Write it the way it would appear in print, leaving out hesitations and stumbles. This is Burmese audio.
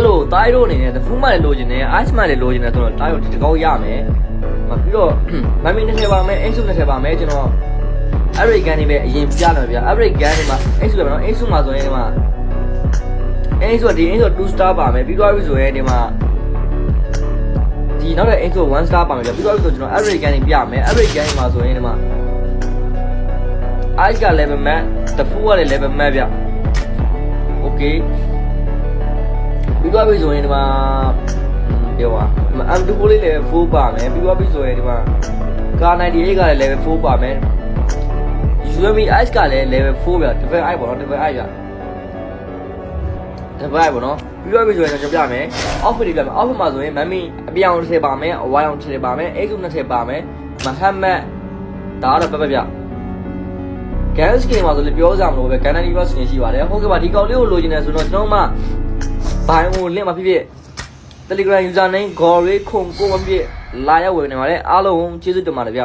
hello တိုင်းတို့အနေနဲ့တဖူးမှလည်းလိုချင်တယ် ice မှလည်းလိုချင်တယ်ဆိုတော့တိုင်းတို့ဒီတကောက်ရမယ်ပြီးတော့မမီနဲ့ထည့်ပါမယ်အိတ်စုနဲ့ထည့်ပါမယ်ကျွန်တော် average gun တွေပဲအရင်ပြလာမယ်ဗျ average gun တွေမှာအိတ်စုပဲနော်အိတ်စုမှာဆိုရင်ဒီမှာအိတ်စုဒီအိတ်စု2 star ပါမယ်ပြီးတော့ပြီဆိုရင်ဒီမှာဒီနောက်တဲ့အိတ်စု1 star ပါမယ်ဗျပြီးတော့ပြီဆိုကျွန်တော် average gun တွေပြမယ် average gun တွေမှာဆိုရင်ဒီမှာ ice က level max တဖူးကလည်း level max ဗျ okay ပြီးတော့ပြီဆိုရင်ဒီမှာပြောပါ M2 လေးလည်း4ပါမယ်ပြီးတော့ပြီဆိုရင်ဒီမှာကာ98ကလည်း level 4ပါမယ် UMB ice ကလည်း level 4ဗျ double i ပေါ့နော် double i ဗျ double i ပေါ့နော်ပြီးတော့ပြီဆိုရင်ကျွန်တော်ပြမယ် outfit တွေပြမယ် outfit မှာဆိုရင်မမီအပြောင်းထည့်ပါမယ်အဝိုင်းအောင်ထည့်ပါမယ်အိတ်စုနဲ့ထည့်ပါမယ်မဟမ်မက်ဒါတော့ပဲဗျ gun skin မှာဆိုလေပြောစရာမလိုပဲ gun river skin ရှိပါတယ်ဟုတ်ကဲ့ပါဒီကောင်လေးကိုလိုချင်တယ်ဆိုတော့ကျွန်တော်မှဘိုင်းကို link မှာဖြစ်ဖြစ် Telegram user name ဂေါ်ရေးခုံကိုမဖြစ်လာရောက်ဝယ်နေပါတယ်အားလုံးကျေးဇူးတင်ပါတယ်ဗျ